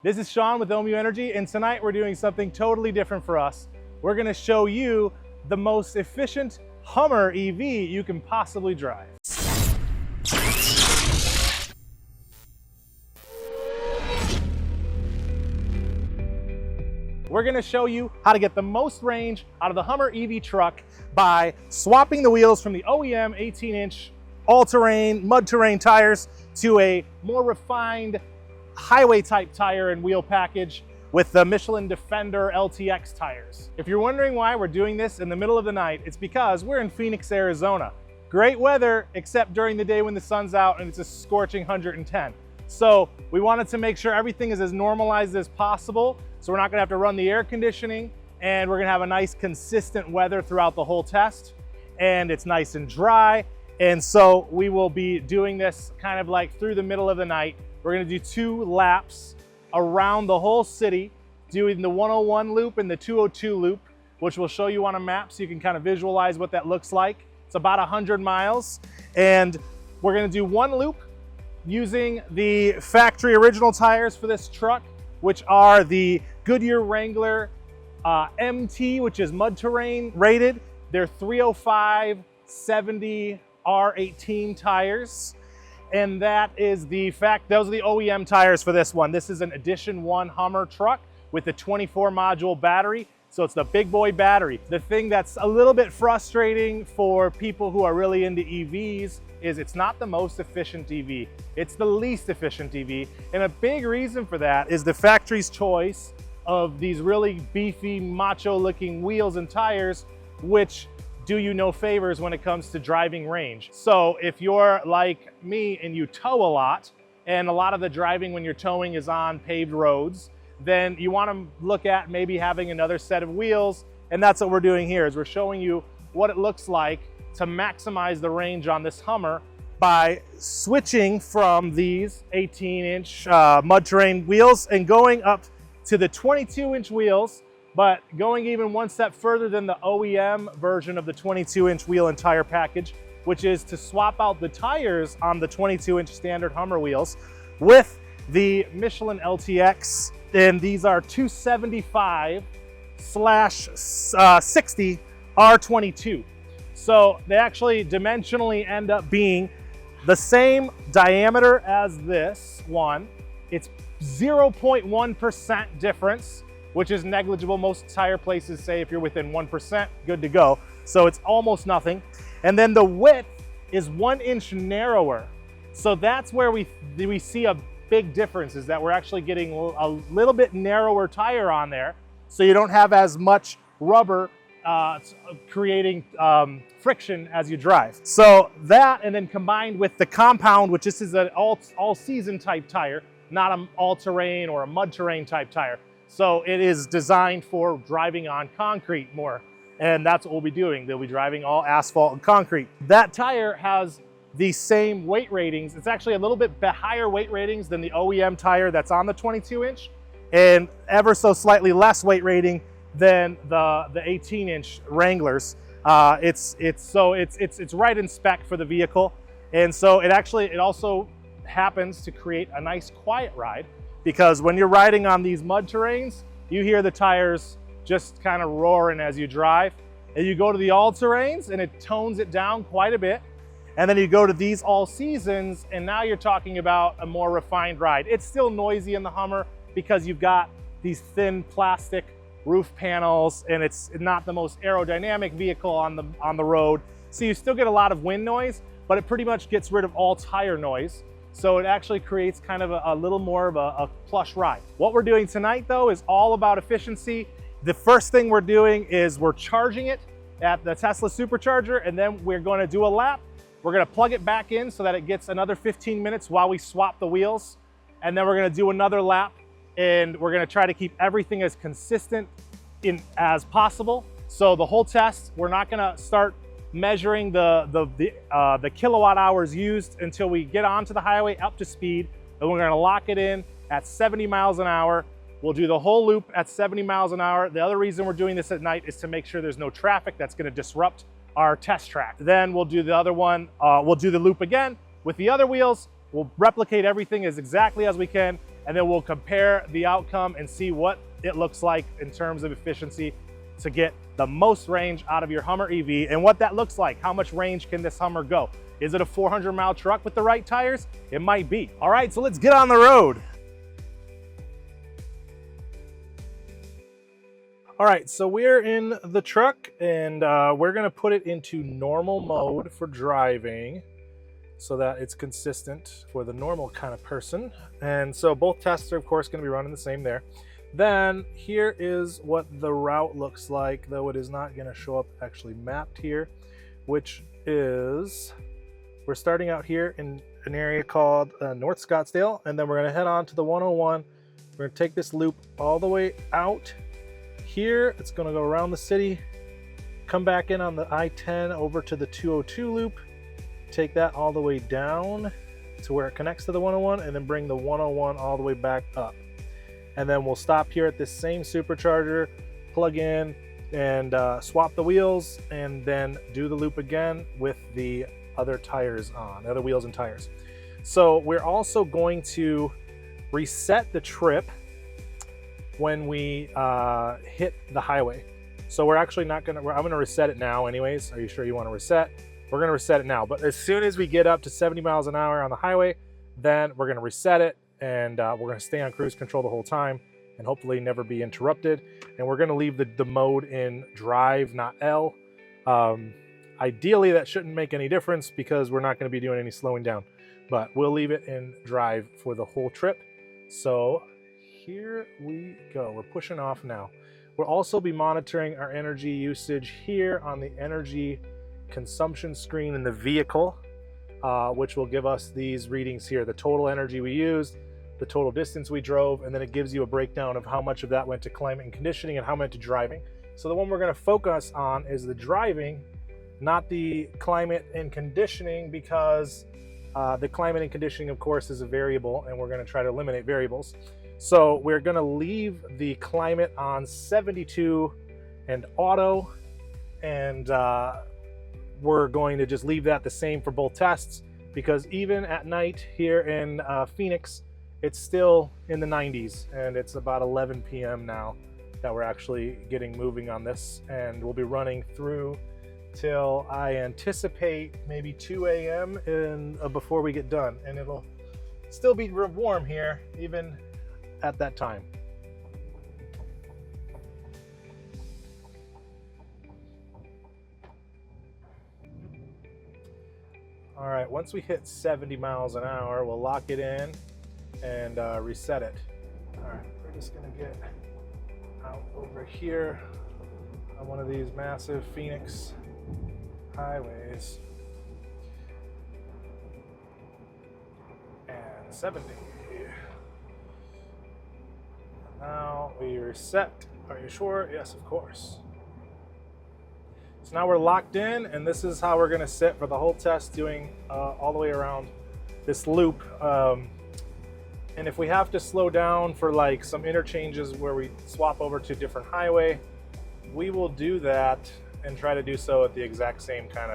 This is Sean with Ohmmumobile Energy, and tonight we're doing something totally different for us. We're going to show you the most efficient Hummer EV you can possibly drive. We're going to show you how to get the most range out of the Hummer EV truck by swapping the wheels from the OEM 18-inch all-terrain, mud-terrain tires to a more refined highway type tire and wheel package with the Michelin LTX tires. If you're wondering why we're doing this in the middle of the night, it's because we're in Phoenix, Arizona. Great weather, except during the day when the sun's out and it's a scorching 110. So we wanted to make sure everything is as normalized as possible. So we're not gonna have to run the air conditioning, and we're gonna have a nice consistent weather throughout the whole test. And it's nice and dry. And so we will be doing this kind of like through the middle of the night. We're gonna do 2 laps around the whole city, doing the 101 loop and the 202 loop, which we'll show you on a map so you can kind of visualize what that looks like. It's about 100 miles. And we're gonna do 1 loop using the factory original tires for this truck, which are the Goodyear Wrangler MT, which is mud terrain rated. They're 305/70 R18 tires. And that is those are the OEM tires for this one. This is an Edition 1 Hummer truck with a 24 module battery. So it's the big boy battery. The thing that's a little bit frustrating for people who are really into EVs is it's not the most efficient EV. It's the least efficient EV. And a big reason for that is the factory's choice of these really beefy, macho looking wheels and tires, which do you no favors when it comes to driving range. So if you're like me and you tow a lot, and a lot of the driving when you're towing is on paved roads, then you want to look at maybe having another set of wheels. And that's what we're doing here, is we're showing you what it looks like to maximize the range on this Hummer by switching from these 18-inch mud terrain wheels and going up to the 22-inch wheels, but going even one step further than the OEM version of the 22-inch wheel and tire package, which is to swap out the tires on the 22-inch standard Hummer wheels with the Michelin LTX. And these are 275/60 R22. So they actually dimensionally end up being the same diameter as this one. It's 0.1% difference, which is negligible. Most tire places say if you're within 1%, good to go. So it's almost nothing. And then the width is 1 inch narrower. So that's where we see a big difference, is that we're actually getting a little bit narrower tire on there. So you don't have as much rubber creating friction as you drive. So that, and then combined with the compound, which this is an all-season type tire, not an all-terrain or a mud terrain type tire. So it is designed for driving on concrete more. And that's what we'll be doing. They'll be driving all asphalt and concrete. That tire has the same weight ratings. It's actually a little bit higher weight ratings than the OEM tire that's on the 22-inch, and ever so slightly less weight rating than the 18-inch Wranglers. It's right in spec for the vehicle. And so it also happens to create a nice quiet ride, because when you're riding on these mud terrains, you hear the tires just kind of roaring as you drive. And you go to the all-terrains and it tones it down quite a bit. And then you go to these all seasons, and now you're talking about a more refined ride. It's still noisy in the Hummer because you've got these thin plastic roof panels, and it's not the most aerodynamic vehicle on the road. So you still get a lot of wind noise, but it pretty much gets rid of all tire noise. So it actually creates kind of a little more of a plush ride. What we're doing tonight, though, is all about efficiency. The first thing we're doing is we're charging it at the Tesla supercharger, and then we're going to do a lap. We're going to plug it back in so that it gets another 15 minutes while we swap the wheels. And then we're going to do another lap, and we're going to try to keep everything as consistent as possible. So the whole test, we're not going to start measuring the kilowatt hours used until we get onto the highway up to speed. And we're going to lock it in at 70 miles an hour. We'll do the whole loop at 70 miles an hour. The other reason we're doing this at night is to make sure there's no traffic that's going to disrupt our test track. Then we'll do the other one. We'll do the loop again with the other wheels. We'll replicate everything as exactly as we can, and then we'll compare the outcome and see what it looks like in terms of efficiency to get the most range out of your Hummer EV and what that looks like. How much range can this Hummer go? Is it a 400-mile truck with the right tires? It might be. All right, so let's get on the road. All right, so we're in the truck and we're gonna put it into normal mode for driving so that it's consistent for the normal kind of person. And so both tests are of course gonna be running the same there. Then here is what the route looks like, though it is not gonna show up actually mapped here, which is, we're starting out here in an area called North Scottsdale, and then we're gonna head on to the 101. We're gonna take this loop all the way out here. It's gonna go around the city, come back in on the I-10 over to the 202 loop, take that all the way down to where it connects to the 101, and then bring the 101 all the way back up. And then we'll stop here at this same supercharger, plug in and swap the wheels, and then do the loop again with the other tires on, the other wheels and tires. So we're also going to reset the trip when we hit the highway. So we're actually not gonna, I'm gonna reset it now anyways. Are you sure you wanna reset? We're gonna reset it now, but as soon as we get up to 70 miles an hour on the highway, then we're gonna reset it, and we're gonna stay on cruise control the whole time and hopefully never be interrupted. And we're gonna leave the mode in drive, not L. Ideally, that shouldn't make any difference because we're not gonna be doing any slowing down, but we'll leave it in drive for the whole trip. So here we go, we're pushing off now. We'll also be monitoring our energy usage here on the energy consumption screen in the vehicle, which will give us these readings here, the total energy we used, the total distance we drove, and then it gives you a breakdown of how much of that went to climate and conditioning and how much to driving. So the one we're gonna focus on is the driving, not the climate and conditioning, because the climate and conditioning, of course, is a variable, and we're gonna try to eliminate variables. So we're gonna leave the climate on 72 and auto, and we're going to just leave that the same for both tests, because even at night here in Phoenix, it's still in the 90s, and it's about 11 p.m. now that we're actually getting moving on this, and we'll be running through till I anticipate maybe 2 a.m. before we get done, and it'll still be warm here even at that time. All right, once we hit 70 miles an hour, we'll lock it in and reset it. All right, we're just gonna get out over here on one of these massive Phoenix highways. And 70. Now we reset. Are you sure? Yes, of course. So now we're locked in, and this is how we're gonna sit for the whole test, doing all the way around this loop. And if we have to slow down for like some interchanges where we swap over to a different highway, we will do that and try to do so at the exact same kind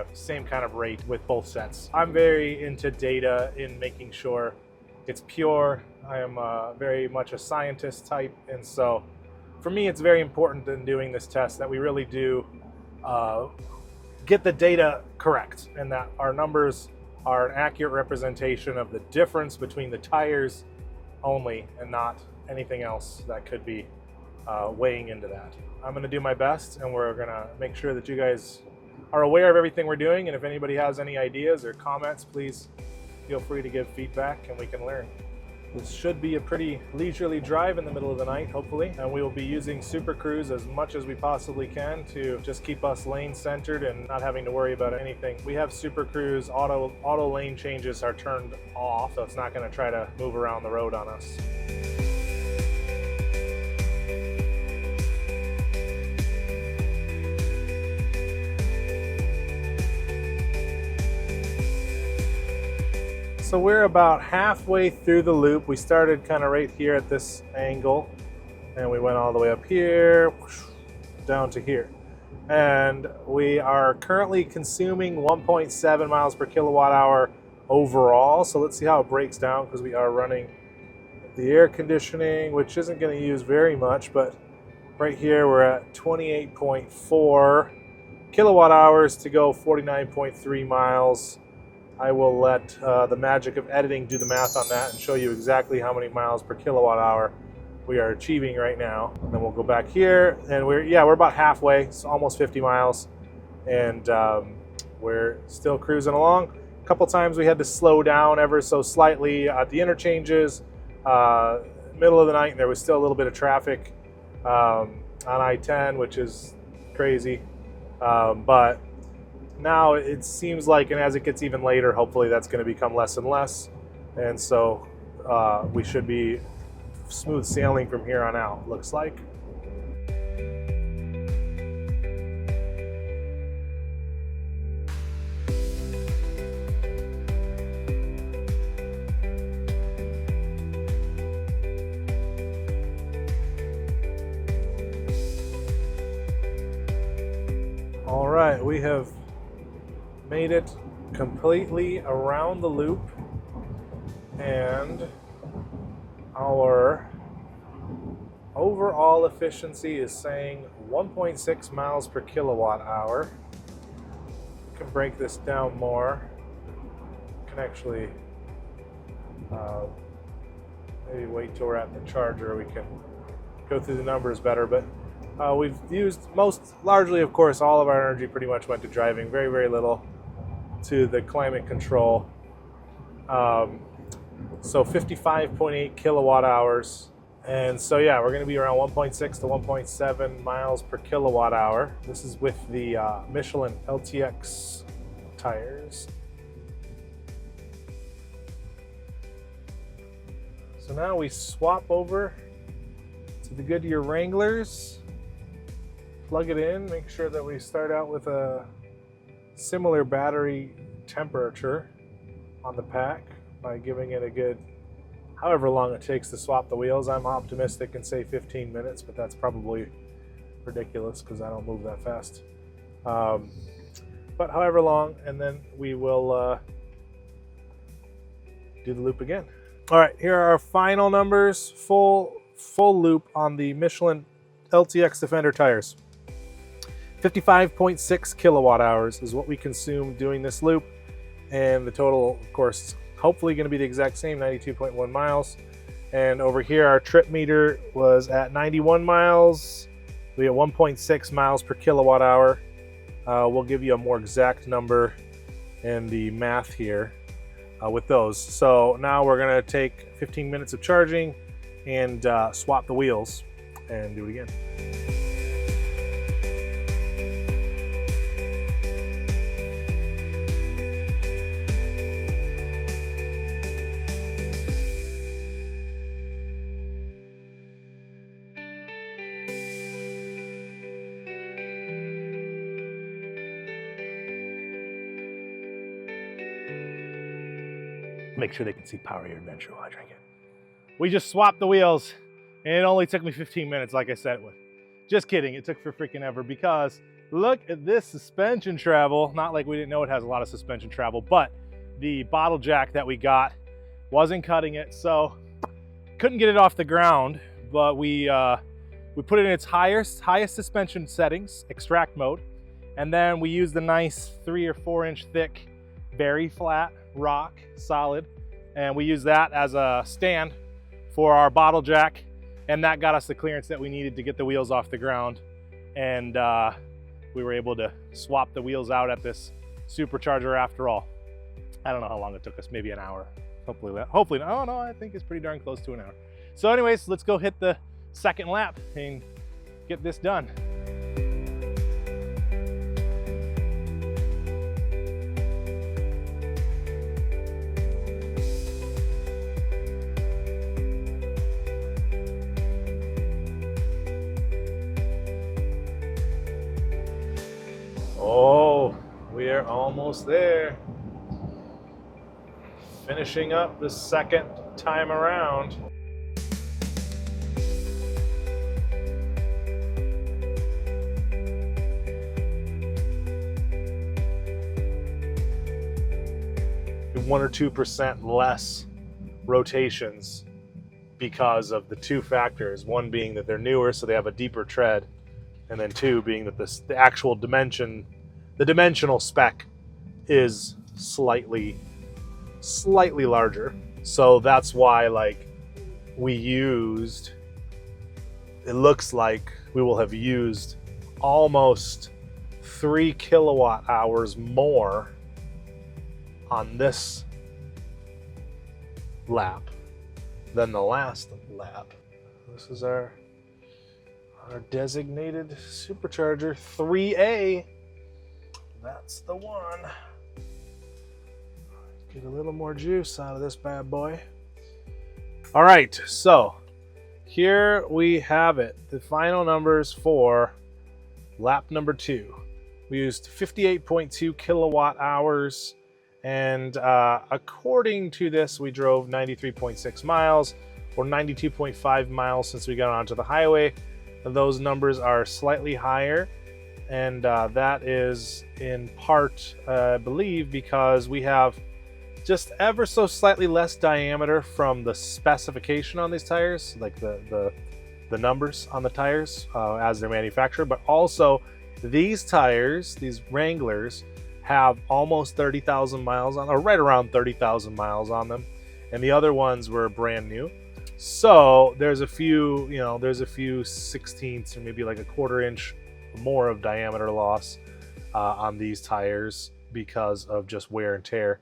of rate with both sets. I'm very into data in making sure it's pure. I am very much a scientist type, and so for me it's very important in doing this test that we really do get the data correct, and that our numbers are an accurate representation of the difference between the tires only, and not anything else that could be weighing into that. I'm gonna do my best, and we're gonna make sure that you guys are aware of everything we're doing, and if anybody has any ideas or comments, please feel free to give feedback and we can learn. This should be a pretty leisurely drive in the middle of the night, hopefully, and we will be using Super Cruise as much as we possibly can to just keep us lane centered and not having to worry about anything. We have Super Cruise, auto lane changes are turned off, so it's not gonna try to move around the road on us. So we're about halfway through the loop. We started kind of right here at this angle, and we went all the way up here, down to here. And we are currently consuming 1.7 miles per kilowatt hour overall. So let's see how it breaks down, because we are running the air conditioning, which isn't going to use very much, but right here we're at 28.4 kilowatt hours to go 49.3 miles. I will let the magic of editing do the math on that and show you exactly how many miles per kilowatt hour we are achieving right now. And then we'll go back here, and we're about halfway. It's almost 50 miles, and we're still cruising along. A couple times we had to slow down ever so slightly at the interchanges. Middle of the night, and there was still a little bit of traffic on I-10, which is crazy. But now it seems like, and as it gets even later, hopefully that's going to become less and less. And so we should be smooth sailing from here on out, looks like. All right, we have made it completely around the loop, and our overall efficiency is saying 1.6 miles per kilowatt hour. We can break this down more. We can actually maybe wait till we're at the charger. We can go through the numbers better, but we've used largely, of course, all of our energy pretty much went to driving, very, very little to the climate control. So 55.8 kilowatt hours. And so, yeah, we're going to be around 1.6 to 1.7 miles per kilowatt hour. This is with the Michelin LTX tires. So now we swap over to the Goodyear Wranglers, plug it in, make sure that we start out with a similar battery temperature on the pack by giving it a good, however long it takes to swap the wheels. I'm optimistic and say 15 minutes, but that's probably ridiculous because I don't move that fast. But however long, and then we will do the loop again. All right, here are our final numbers, full loop on the Michelin LTX Defender tires. 55.6 kilowatt hours is what we consume doing this loop, and the total, of course, hopefully going to be the exact same, 92.1 miles. And over here, our trip meter was at 91 miles. We have 1.6 miles per kilowatt hour. We'll give you a more exact number in the math here with those. So now we're going to take 15 minutes of charging and swap the wheels and do it again. Make sure they can see Power Your Adventure while I drink it. We just swapped the wheels, and it only took me 15 minutes, like I said it would. Just kidding, it took for freaking ever, because look at this suspension travel. Not like we didn't know it has a lot of suspension travel, but the bottle jack that we got wasn't cutting it, so couldn't get it off the ground. But we put it in its highest suspension settings, extract mode, and then we used the nice 3 or 4 inch thick, very flat rock, solid, and we used that as a stand for our bottle jack, and that got us the clearance that we needed to get the wheels off the ground. And we were able to swap the wheels out at this supercharger after all. I don't know how long it took us, maybe an hour. Hopefully, oh no, I think it's pretty darn close to an hour. So anyways, let's go hit the second lap and get this done. Oh, we are almost there. Finishing up the second time around. One or 2% less rotations because of the two factors. One being that they're newer, so they have a deeper tread, and then two being that the actual dimension, the dimensional spec is slightly larger. So that's why, like, it looks like we will have used almost 3 kilowatt hours more on this lap than the last lap. This is our designated supercharger 3A. That's the one. Get a little more juice out of this bad boy. All right, so here we have it. The final numbers for lap number 2. We used 58.2 kilowatt hours, and according to this, we drove 93.6 miles, or 92.5 miles since we got onto the highway. Those numbers are slightly higher, and that is in part, I believe, because we have just ever so slightly less diameter from the specification on these tires, like the numbers on the tires as they're manufactured, but also these tires, these Wranglers, have almost 30,000 miles on, or right around 30,000 miles on them, and the other ones were brand new. So there's a few, there's a few 16ths or maybe like a quarter inch more of diameter loss on these tires because of just wear and tear.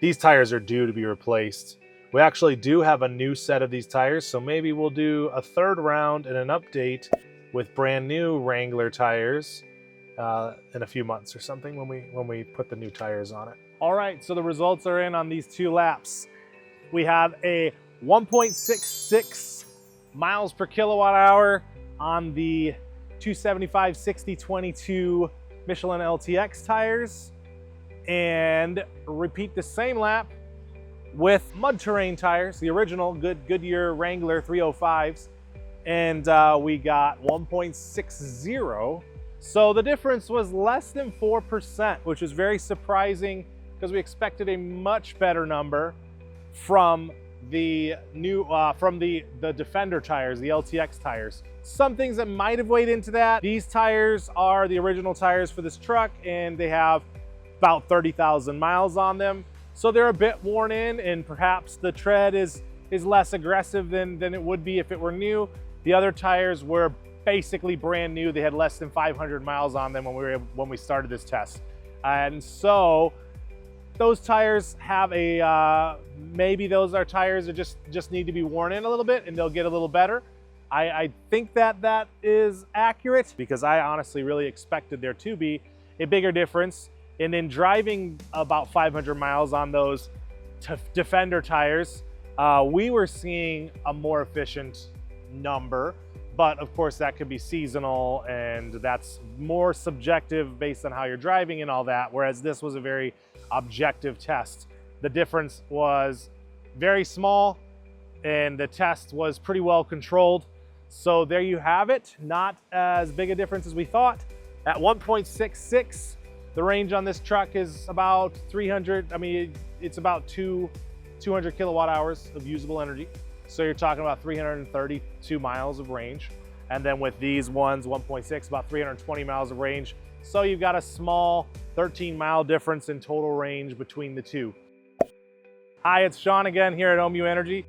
These tires are due to be replaced. We actually do have a new set of these tires, so maybe we'll do a third round and an update with brand new Wrangler tires in a few months or something when we put the new tires on it. All right, so the results are in on these 2 laps. We have a 1.66 miles per kilowatt hour on the 275/60/22 Michelin LTX tires, and repeat the same lap with mud terrain tires, the original Goodyear Wrangler 305s, and we got 1.60. So the difference was less than 4%, which is very surprising because we expected a much better number from the new the Defender tires, the LTX tires. Some things that might have weighed into that: these tires are the original tires for this truck, and they have about 30,000 miles on them, so they're a bit worn in, and perhaps the tread is less aggressive than it would be if it were new. The other tires were basically brand new. They had less than 500 miles on them when we started this test, and so those tires have a maybe those are tires that just need to be worn in a little bit, and they'll get a little better. I think that is accurate, because I honestly really expected there to be a bigger difference. And in driving about 500 miles on those Defender tires, we were seeing a more efficient number, but of course that could be seasonal, and that's more subjective based on how you're driving and all that, whereas this was a very objective test. The difference was very small, and the test was pretty well controlled. So there you have it. Not as big a difference as we thought. At 1.66, the range on this truck is about 300. I mean, it's about 200 kilowatt hours of usable energy. So you're talking about 332 miles of range. And then with these ones, 1.6, about 320 miles of range. So you've got a small 13-mile difference in total range between the two. Hi, it's Sean again here at Ohmmu Energy,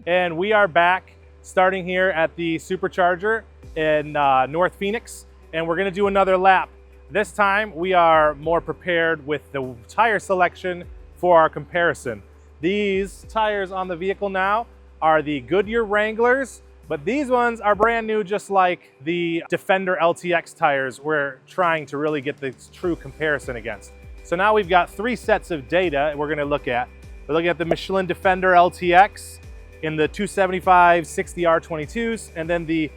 and we are back starting here at the supercharger in North Phoenix, and we're gonna do another lap. This time we are more prepared with the tire selection for our comparison. These tires on the vehicle now are the Goodyear Wranglers, but these ones are brand new, just like the Defender LTX tires we're trying to really get the true comparison against. So now we've got 3 sets of data we're gonna look at. We're looking at the Michelin Defender LTX in the 275/60R22s, and then the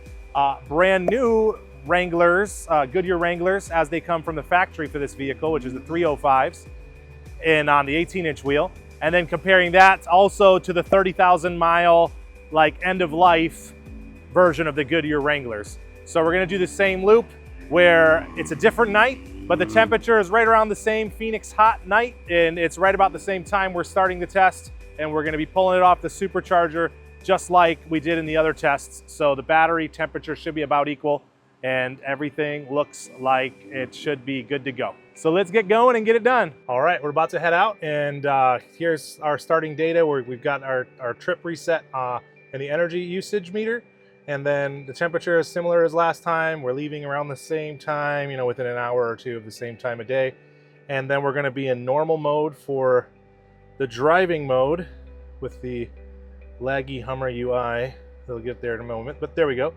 brand new Wranglers, Goodyear Wranglers, as they come from the factory for this vehicle, which is the 305s, and on the 18-inch wheel. And then comparing that also to the 30,000 mile, like, end of life version of the Goodyear Wranglers. So we're gonna do the same loop where it's a different night, but the temperature is right around the same Phoenix hot night, and it's right about the same time we're starting the test, and we're gonna be pulling it off the supercharger just like we did in the other tests. So the battery temperature should be about equal and everything looks like it should be good to go. So let's get going and get it done. All right, we're about to head out, and here's our starting data where we've got our trip reset and the energy usage meter. And then the temperature is similar as last time. We're leaving around the same time, you know, within an hour or two of the same time of day. And then we're gonna be in normal mode for the driving mode with the laggy Hummer UI. We'll get there in a moment, but there we go.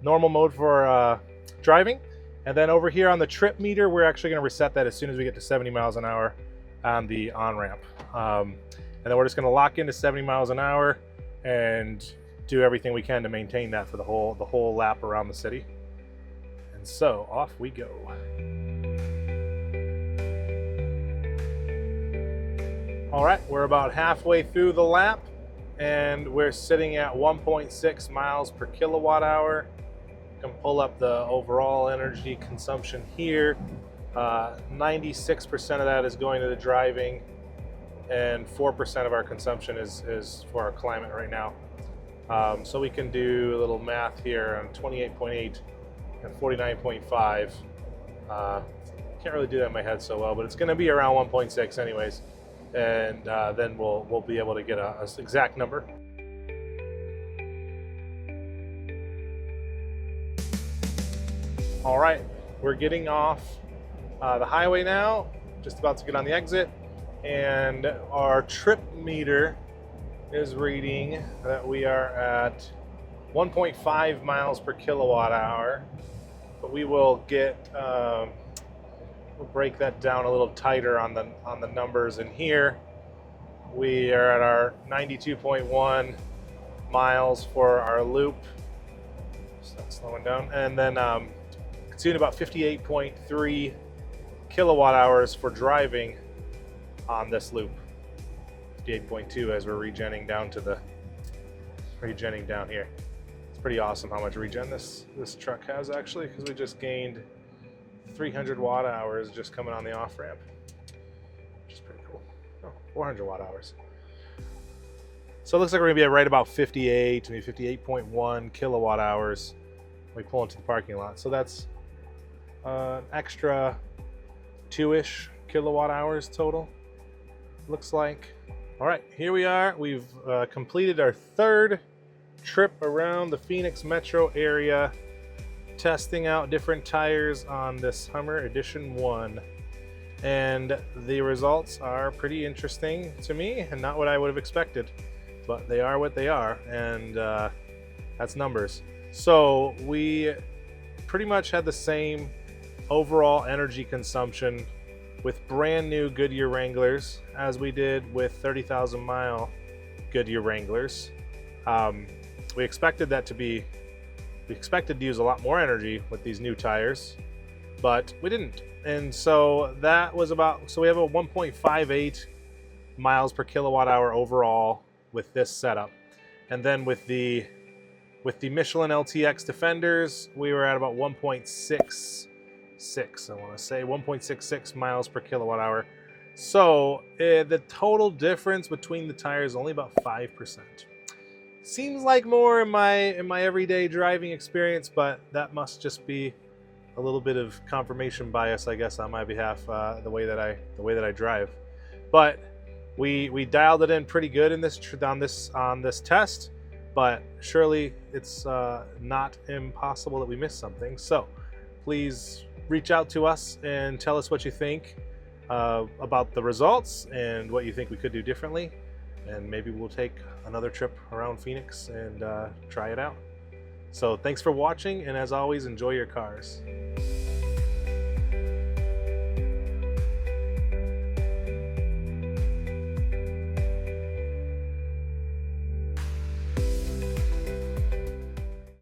Normal mode for driving. And then over here on the trip meter, we're actually gonna reset that as soon as we get to 70 miles an hour on the on-ramp. And then we're just gonna lock into 70 miles an hour and do everything we can to maintain that for the whole lap around the city. And so off we go. All right, we're about halfway through the lap and we're sitting at 1.6 miles per kilowatt hour. You can pull up the overall energy consumption here. 96% of that is going to the driving and 4% of our consumption is for our climate right now. So we can do a little math here on 28.8 and 49.5. Can't really do that in my head so well, but it's going to be around 1.6 anyways. And then we'll be able to get a exact number. All right, we're getting off the highway now, just about to get on the exit, and our trip meter is reading that we are at 1.5 miles per kilowatt hour, but we will get we'll break that down a little tighter on the numbers in here. We are at our 92.1 miles for our loop. Start slowing down, and then consuming about 58.3 kilowatt hours for driving on this loop. 58.2 as we're regenning down down here. It's pretty awesome how much regen this truck has actually, because we just gained 300 watt hours just coming on the off ramp, which is pretty cool. Oh, 400 watt hours. So it looks like we're gonna be at right about 58, maybe 58.1 kilowatt hours when we pull into the parking lot. So that's extra 2-ish kilowatt hours total, looks like. All right, here we are. We've completed our third trip around the Phoenix metro area, testing out different tires on this Hummer Edition 1. And the results are pretty interesting to me and not what I would have expected, but they are what they are, and that's numbers. So we pretty much had the same overall energy consumption with brand new Goodyear Wranglers as we did with 30,000 mile Goodyear Wranglers. We expected to use a lot more energy with these new tires, but we didn't. And so that was so we have a 1.58 miles per kilowatt hour overall with this setup. And then with the Michelin LTX Defenders, we were at about 1.66, I want to say 1.66 miles per kilowatt hour. So the total difference between the tires is only about 5%. Seems like more in my everyday driving experience, but that must just be a little bit of confirmation bias, I guess, on my behalf, the way that I drive. But we dialed it in pretty good in on this test, but surely it's not impossible that we missed something. So please reach out to us and tell us what you think about the results and what you think we could do differently, and maybe we'll take another trip around Phoenix and try it out. So thanks for watching, and as always, enjoy your cars.